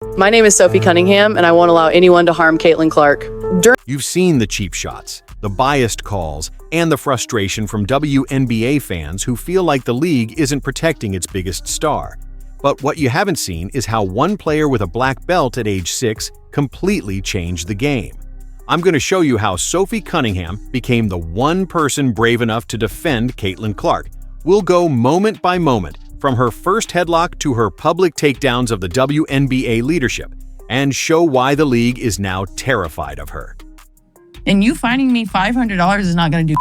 My name is Sophie Cunningham, and I won't allow anyone to harm Caitlin Clark. You've seen the cheap shots, the biased calls, and the frustration from WNBA fans who feel like the league isn't protecting its biggest star. But what you haven't seen is how one player with a black belt at age 6 completely changed the game. I'm going to show you how Sophie Cunningham became the one person brave enough to defend Caitlin Clark. We'll go moment by moment, from her first headlock to her public takedowns of the WNBA leadership, and show why the league is now terrified of her. And you finding me $500 is not going to do.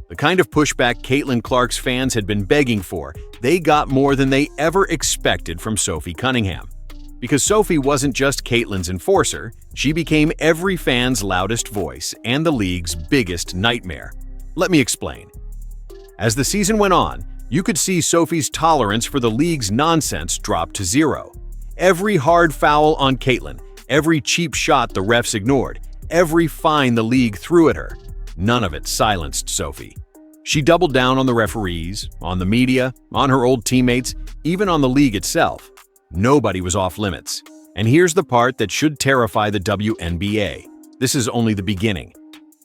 The kind of pushback Caitlin Clark's fans had been begging for, they got more than they ever expected from Sophie Cunningham. Because Sophie wasn't just Caitlin's enforcer, she became every fan's loudest voice and the league's biggest nightmare. Let me explain. As the season went on, you could see Sophie's tolerance for the league's nonsense drop to zero. Every hard foul on Caitlin, every cheap shot the refs ignored, every fine the league threw at her, none of it silenced Sophie. She doubled down on the referees, on the media, on her old teammates, even on the league itself. Nobody was off limits. And here's the part that should terrify the WNBA. This is only the beginning.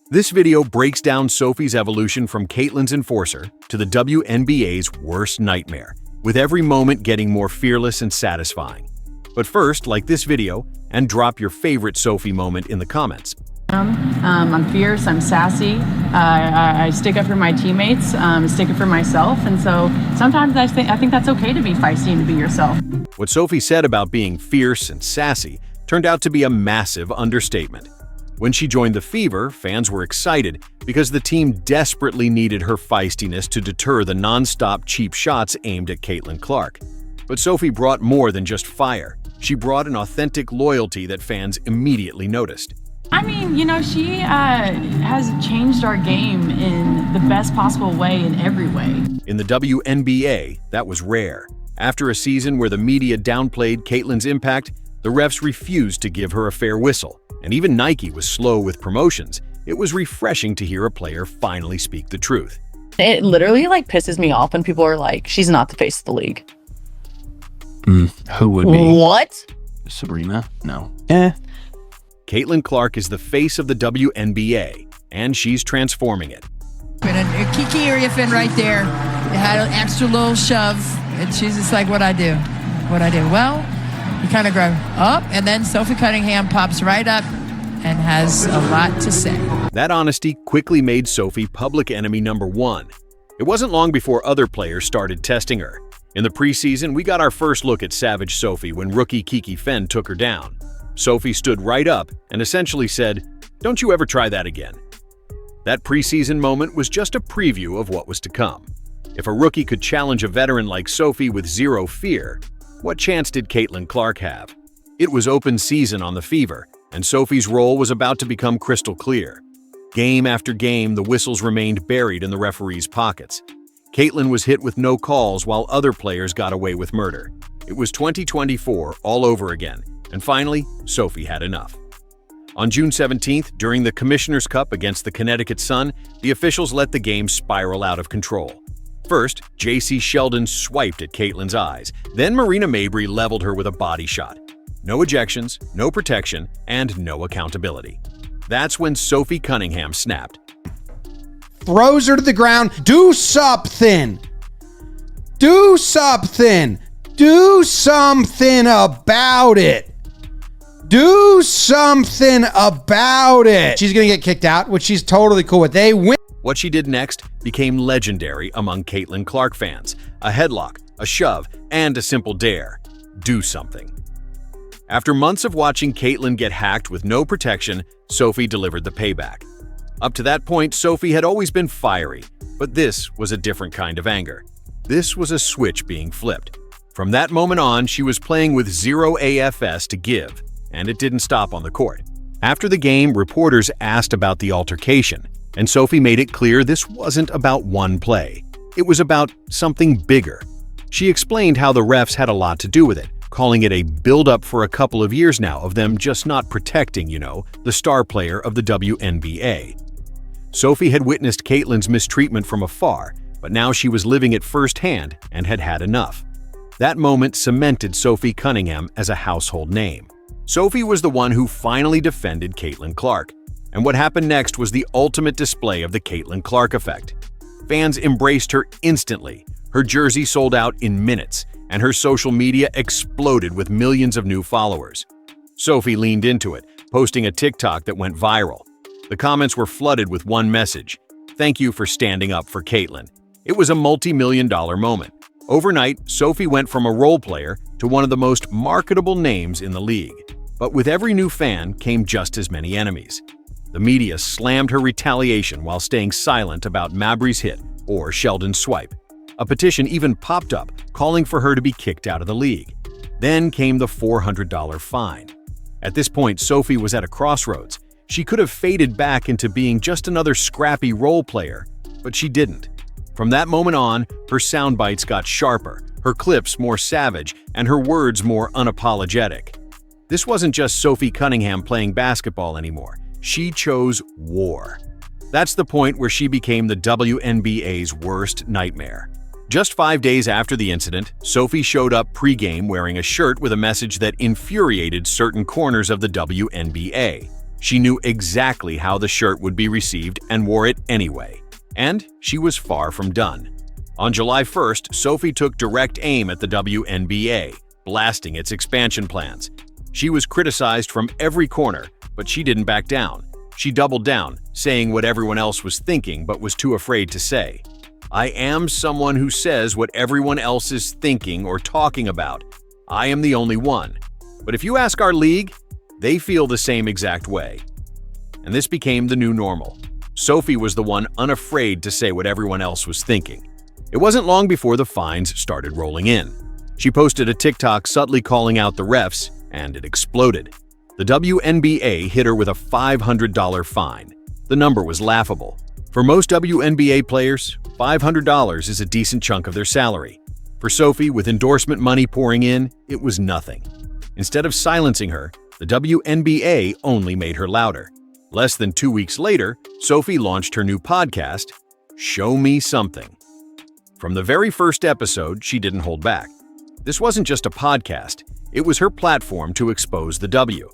This video breaks down Sophie's evolution from Caitlin's enforcer to the WNBA's worst nightmare, with every moment getting more fearless and satisfying. But first, like this video and drop your favorite Sophie moment in the comments. I'm fierce, I'm sassy, I stick up for my teammates, stick up for myself, and so sometimes I think that's okay to be feisty and to be yourself. What Sophie said about being fierce and sassy turned out to be a massive understatement. When she joined the Fever, fans were excited because the team desperately needed her feistiness to deter the non-stop cheap shots aimed at Caitlin Clark. But Sophie brought more than just fire. She brought an authentic loyalty that fans immediately noticed. I mean, you know, she has changed our game in the best possible way in every way. In the WNBA, that was rare. After a season where the media downplayed Caitlin's impact, the refs refused to give her a fair whistle. And even Nike was slow with promotions. It was refreshing to hear a player finally speak the truth. It literally pisses me off when people are like, she's not the face of the league. Who would be? What? Sabrina? No. Caitlin Clark is the face of the WNBA, and she's transforming it. And a Kiki area fin right there. It had an extra little shove, and she's just like, what I do? Well, you kind of grow up, and then Sophie Cunningham pops right up and has a lot to say. That honesty quickly made Sophie public enemy number one. It wasn't long before other players started testing her. In the preseason, we got our first look at Savage Sophie when rookie Kiki Fenn took her down. Sophie stood right up and essentially said, "Don't you ever try that again." That preseason moment was just a preview of what was to come. If a rookie could challenge a veteran like Sophie with zero fear, what chance did Caitlin Clark have? It was open season on the Fever, and Sophie's role was about to become crystal clear. Game after game, the whistles remained buried in the referees' pockets. Caitlin was hit with no calls while other players got away with murder. It was 2024 all over again, and finally, Sophie had enough. On June 17th, during the Commissioner's Cup against the Connecticut Sun, the officials let the game spiral out of control. First, J.C. Sheldon swiped at Caitlin's eyes. Then Marina Mabrey leveled her with a body shot. No ejections, no protection, and no accountability. That's when Sophie Cunningham snapped. Throws her to the ground. Do something. Do something. Do something about it. Do something about it. She's going to get kicked out, which she's totally cool with. They win. What she did next became legendary among Caitlin Clark fans. A headlock, a shove, and a simple dare. Do something. After months of watching Caitlin get hacked with no protection, Sophie delivered the payback. Up to that point, Sophie had always been fiery, but this was a different kind of anger. This was a switch being flipped. From that moment on, she was playing with zero AFS to give, and it didn't stop on the court. After the game, reporters asked about the altercation, and Sophie made it clear this wasn't about one play. It was about something bigger. She explained how the refs had a lot to do with it, calling it a build-up for a couple of years now of them just not protecting, the star player of the WNBA. Sophie had witnessed Caitlin's mistreatment from afar, but now she was living it firsthand and had had enough. That moment cemented Sophie Cunningham as a household name. Sophie was the one who finally defended Caitlin Clark, and what happened next was the ultimate display of the Caitlin Clark effect. Fans embraced her instantly, her jersey sold out in minutes, and her social media exploded with millions of new followers. Sophie leaned into it, posting a TikTok that went viral. The comments were flooded with one message: "Thank you for standing up for Caitlin." It was a multi-million-dollar moment. Overnight, Sophie went from a role player to one of the most marketable names in the league. But with every new fan came just as many enemies. The media slammed her retaliation while staying silent about Mabry's hit or Sheldon's swipe. A petition even popped up calling for her to be kicked out of the league. Then came the $400 fine. At this point, Sophie was at a crossroads. She could have faded back into being just another scrappy role player, but she didn't. From that moment on, her sound bites got sharper, her clips more savage, and her words more unapologetic. This wasn't just Sophie Cunningham playing basketball anymore. She chose war. That's the point where she became the WNBA's worst nightmare. Just 5 days after the incident, Sophie showed up pregame wearing a shirt with a message that infuriated certain corners of the WNBA. She knew exactly how the shirt would be received and wore it anyway. And she was far from done. On July 1st, Sophie took direct aim at the WNBA, blasting its expansion plans. She was criticized from every corner, but she didn't back down. She doubled down, saying what everyone else was thinking but was too afraid to say. "I am someone who says what everyone else is thinking or talking about. I am the only one. But if you ask our league, they feel the same exact way." And this became the new normal. Sophie was the one unafraid to say what everyone else was thinking. It wasn't long before the fines started rolling in. She posted a TikTok subtly calling out the refs, and it exploded. The WNBA hit her with a $500 fine. The number was laughable. For most WNBA players, $500 is a decent chunk of their salary. For Sophie, with endorsement money pouring in, it was nothing. Instead of silencing her, the WNBA only made her louder. Less than 2 weeks later, Sophie launched her new podcast, Show Me Something. From the very first episode, she didn't hold back. This wasn't just a podcast, it was her platform to expose the W.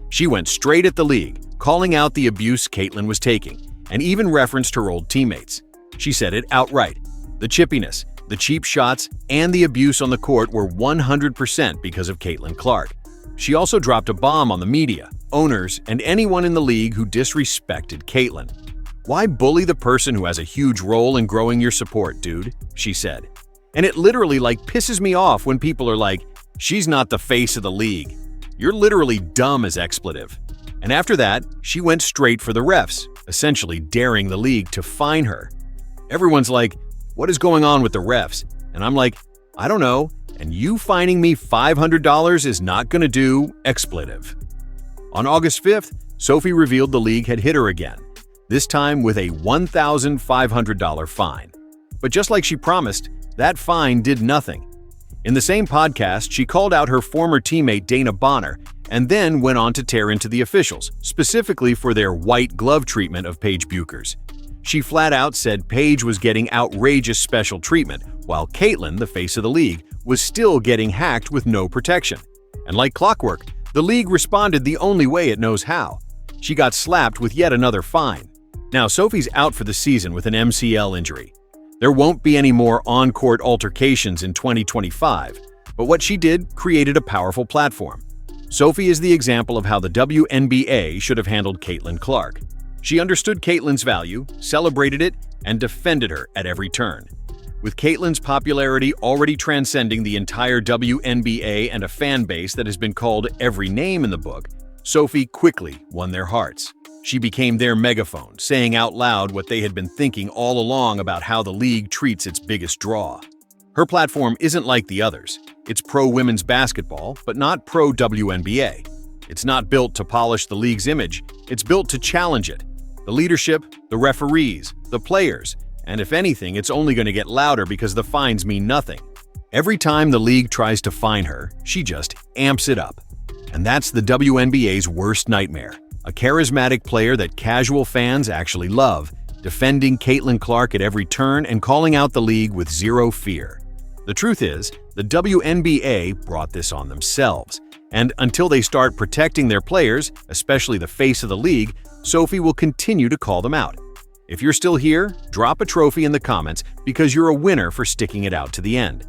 She went straight at the league, calling out the abuse Caitlin was taking, and even referenced her old teammates. She said it outright. The chippiness, the cheap shots, and the abuse on the court were 100% because of Caitlin Clark. She also dropped a bomb on the media, owners, and anyone in the league who disrespected Caitlin. "Why bully the person who has a huge role in growing your support, dude?" she said. And it literally pisses me off when people are like, "She's not the face of the league." You're literally dumb as expletive. And after that, she went straight for the refs, essentially daring the league to fine her. Everyone's like, "What is going on with the refs?" And I'm like, "I don't know, and you fining me $500 is not gonna do expletive." On August 5th, Sophie revealed the league had hit her again, this time with a $1,500 fine. But just like she promised, that fine did nothing. In the same podcast, she called out her former teammate Dana Bonner and then went on to tear into the officials, specifically for their white glove treatment of Paige Bueckers. She flat out said Paige was getting outrageous special treatment, while Caitlin, the face of the league, was still getting hacked with no protection. And like clockwork, the league responded the only way it knows how. She got slapped with yet another fine. Now, Sophie's out for the season with an MCL injury. There won't be any more on-court altercations in 2025, but what she did created a powerful platform. Sophie is the example of how the WNBA should have handled Caitlin Clark. She understood Caitlin's value, celebrated it, and defended her at every turn. With Caitlin's popularity already transcending the entire WNBA and a fan base that has been called every name in the book, Sophie quickly won their hearts. She became their megaphone, saying out loud what they had been thinking all along about how the league treats its biggest draw. Her platform isn't like the others. It's pro-women's basketball, but not pro-WNBA. It's not built to polish the league's image. It's built to challenge it. The leadership, the referees, the players, and if anything, it's only going to get louder because the fines mean nothing. Every time the league tries to fine her, she just amps it up. And that's the WNBA's worst nightmare. A charismatic player that casual fans actually love, defending Caitlin Clark at every turn and calling out the league with zero fear. The truth is, The WNBA brought this on themselves. And until they start protecting their players, especially the face of the league, Sophie will continue to call them out. If you're still here, drop a trophy in the comments because you're a winner for sticking it out to the end.